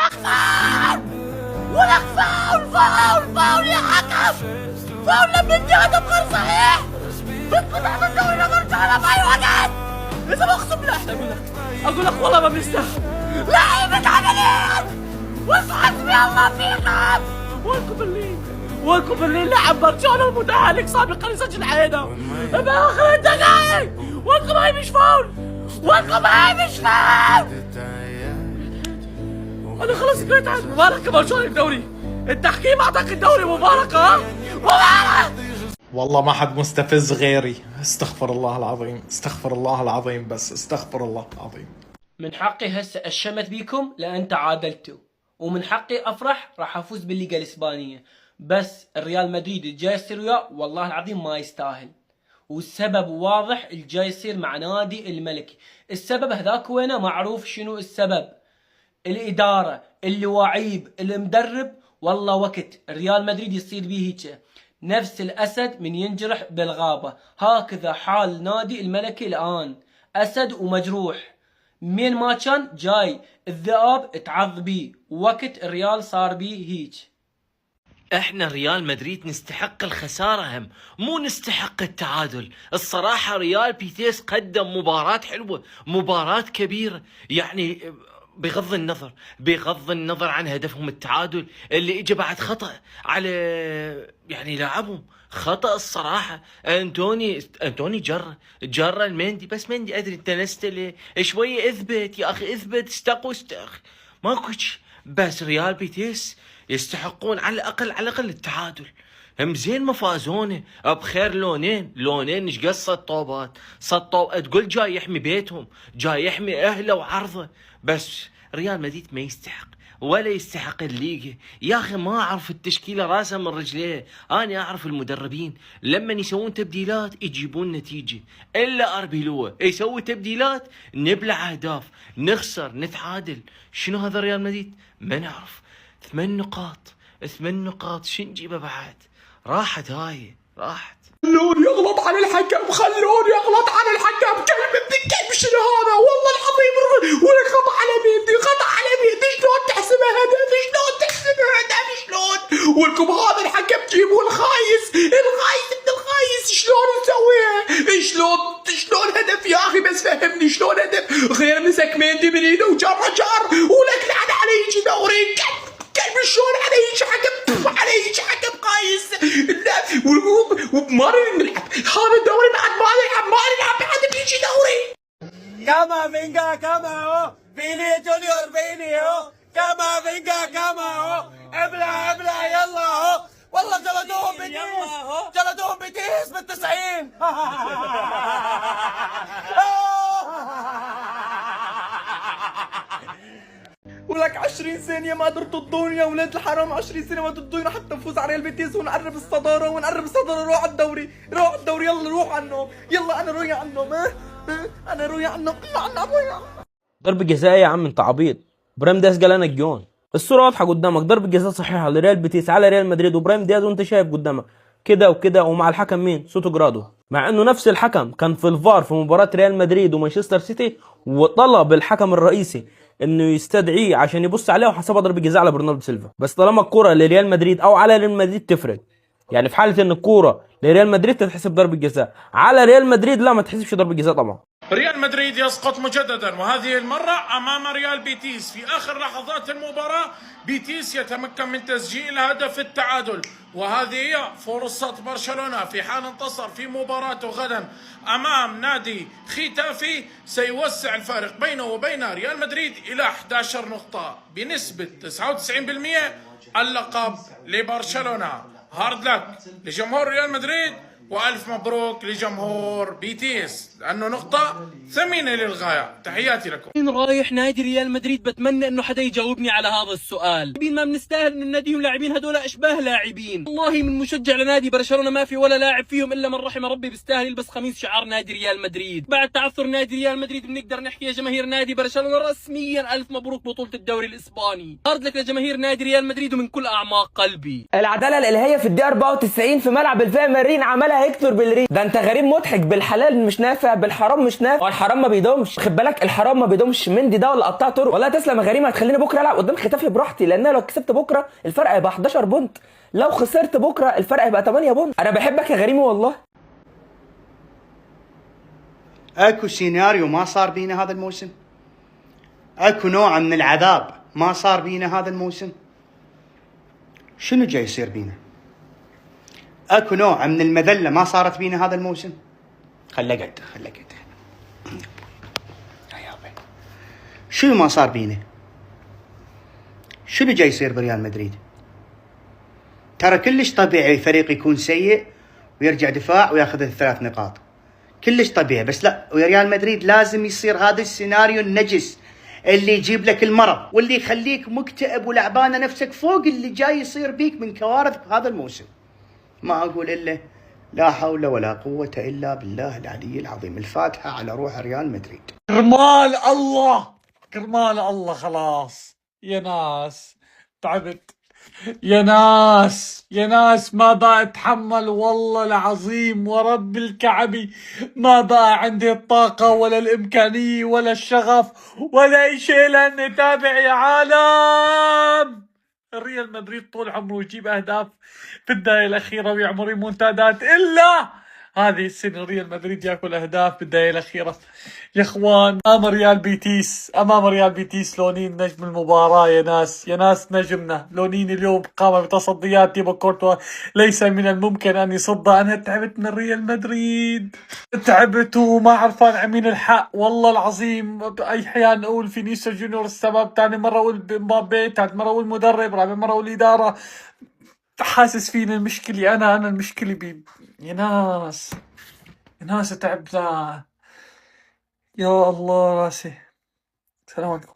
ولك فاول، ولك فاول فاول فاول يا حكم، فاول لما بدي هدف غير صحيح. بدكم تاخذوا الدوري لبرشلونة بأي وقت. إذا ما أقسم بالله أقول لك والله ما بيستاهل. لعيبة عمليات وحسبي الله فيكم. وينكم بالليل لعب برشلونة المتأهل سابقا يسجل علينا بآخر الدقائق. وينكم هاي مش فاول، وينكم هاي مش فاول. أنا خلاص قريت عن مبارك برشلونة الدوري. التحكيم أعطاك الدوري مبارك. مبارك. والله ما حد مستفز غيري. استغفر الله العظيم، استغفر الله العظيم، بس استغفر الله العظيم. من حقي هسه اشمت بيكم لان تعادلتوا، ومن حقي افرح راح افوز بالليغا الاسبانيه، بس الريال مدريد الجاي يصير وياه والله العظيم ما يستاهل، والسبب واضح الجاي يصير مع نادي الملكي. السبب هذاك وينه معروف شنو السبب، الاداره، اللواعيب، المدرب. والله وقت الريال مدريد يصير بيه هيك نفس الاسد من ينجرح بالغابه، هكذا حال نادي الملكي الان، اسد ومجروح. من ما كان جاي الذئاب تعض بيه، وقت الريال صار بيه هيك. احنا ريال مدريد نستحق الخسارة هم، مو نستحق التعادل. الصراحة ريال بيتيس قدم مباراة حلوة، مباراة كبيرة، يعني بغض النظر عن هدفهم التعادل اللي اجى بعد خطأ على يعني لاعبهم. خطأ الصراحة. انتوني جر المندي، بس مندي ادري انت نستله شوية. اثبت يا اخي، اثبت، استقوى ماكوش. بس ريال بيتيس يستحقون على الاقل التعادل. هم زين ما فازونه بخير. لونين ايش قد سطوا تقول جاي يحمي بيتهم، جاي يحمي اهله وعرضه. بس ريال مدريد ما يستحق ولا يستحق الليغا. يا اخي ما اعرف التشكيله راسها من رجليه. انا اعرف المدربين لما يسوون تبديلات يجيبون نتيجه، الا اربيلوه يسوي تبديلات نبلع اهداف، نخسر، نتعادل. شنو هذا ريال مدريد؟ ما نعرف. 8 نقاط شو نجيبه بعد؟ راحت. خلوني اغلط على الحكم، كلمة الكلب. شنو هذا؟ والله العظيم ولك خطأ على ميدي. شلون تحسبها هدف؟ شلون؟ ولكم هذا الحكم جيبوا الخايس ابن الخايس. شلون يسويها؟ شلون هدف يا اخي؟ بس فهمني شلون هدف غير مسك ميدي من ايده وجر ولك لعنة علي دوري. كلب شلون علي حكم قايس. لا وما نلعب هذا الدوري بعد، ما نلعب بعد بيجي دوري. كما فينجا كما هو فيني جونيور فيني هو كما فينجا كما هو ابلع يلا هو. والله جلدوهم بتيس بال90. ولك 20 ثانية ما قدرتوا تضوني يا ولاد الحرام. 20 ثانية ما تضوني حتى نفوز على ريال بيتيس ونقرب الصدارة. روح على الدوري. يلا روح عنه. يلا انا روح عنه. ضربة جزاء يا عم، انت عبيط. ابراهيم دياز قال انا الجون. الصورة واضحة قدامك، ضربة جزاء صحيحة لريال بيتيس على ريال مدريد، وابراهيم دياز وانت شايف قدامك كده وكده. ومع الحكم مين؟ سوتو جرادو، مع انه نفس الحكم كان في الفار في مباراة ريال مدريد ومانشستر سيتي، وطلب الحكم الرئيسي انه يستدعيه عشان يبص عليه وحسبها ضربة جزاء على برناردو سيلفا. بس طالما الكرة لريال مدريد او على ريال مدريد تفرق، يعني في حالة ان الكرة لريال مدريد تتحسب ضربة جزاء، على ريال مدريد لا ما تحسبش ضربة جزاء طبعا. ريال مدريد يسقط مجددا، وهذه المرة أمام ريال بيتيس. في آخر لحظات المباراة بيتيس يتمكن من تسجيل هدف التعادل، وهذه هي فرصة برشلونة في حال انتصر في مباراته غدا أمام نادي ختافي. سيوسع الفارق بينه وبين ريال مدريد إلى 11 نقطة بنسبة 99%. اللقب لبرشلونة. هارد لك لجمهور ريال مدريد، وألف مبروك لجمهور بيتيس، لأنه نقطة ثمينة للغاية. تحياتي لكم. مين رايح نادي ريال مدريد؟ بتمنى انه حدا يجاوبني على هذا السؤال. ما بنستاهل ان ناديهم لاعبين هذول اشباه لاعبين. والله من مشجع لنادي برشلونة ما في ولا لاعب فيهم الا من رحم ربي بيستاهل يلبس خميس شعار نادي ريال مدريد. بعد تعثر نادي ريال مدريد بنقدر نحكي يا جماهير نادي برشلونة رسميا الف مبروك بطولة الدوري الاسباني. هارد لك لجماهير نادي ريال مدريد ومن كل اعماق قلبي. العدالة الالهية في الدقيقة 94 في ملعب الفيا مارين عمل تعالى هيكتور بالريم. ده انت غريب مضحك، بالحلال مش نافع بالحرام مش نافع، والحرام ما بيدومش. خد بالك الحرام ما بيدومش. مندي ده ولا قطاع طرق. والله تسلم يا غريم، هتخليني بكره العب قدام ختافي براحتي، لان انا لو كسبت بكره الفرق هيبقى 11 بونت، لو خسرت بكره الفرق هيبقى 8 بونت. انا بحبك يا غريمي والله. اكو سيناريو ما صار بينا هذا الموسم، اكو نوع من العذاب ما صار بينا هذا الموسم. شنو جاي يصير بينا؟ اكو نوع من المذله ما صارت بينا هذا الموسم. خل اقعد. شنو ما صار بينا؟ شنو جاي يصير بريال مدريد؟ ترى كلش طبيعي فريق يكون سيء ويرجع دفاع وياخذ الثلاث نقاط، كلش طبيعي. بس لا، ويا ريال مدريد لازم يصير هذا السيناريو النجس اللي يجيب لك المرض واللي يخليك مكتئب ولعبانه نفسك فوق اللي جاي يصير بيك من كوارث بهذا الموسم. ما اقول الا لا حول ولا قوه الا بالله العلي العظيم. الفاتحه على روح ريال مدريد. كرمال الله، كرمال الله، خلاص يا ناس تعبت، يا ناس ما بقى اتحمل والله العظيم ورب الكعبي، ما بقى عندي الطاقة ولا الامكانية ولا الشغف ولا اي شيء لاني اتابع يا عالم. الريال مدريد طول عمره يجيب اهداف في الدقائق الاخيرة ويعمل ريمونتادات، الا هذه السنة ريال مدريد ياكل اهداف بالدقائق الاخيرة. يا اخوان امام ريال بيتيس لونين نجم المباراة يا ناس نجمنا لونين اليوم قام بتصديات ديبو كورتوا، ليس من الممكن ان يصد. انا تعبت من ريال مدريد، تعبت وما عرفان عمين الحق والله العظيم. اي احيان اقول فينيسيوس جونيور السبب، ثاني مرة اقول مبابي، ثالث مرة اقول مدرب، رابع مرة اقول ادارة. حاسس فيني المشكلة، انا المشكلة بي يا ناس تعبنا. يا الله راسي. السلام عليكم.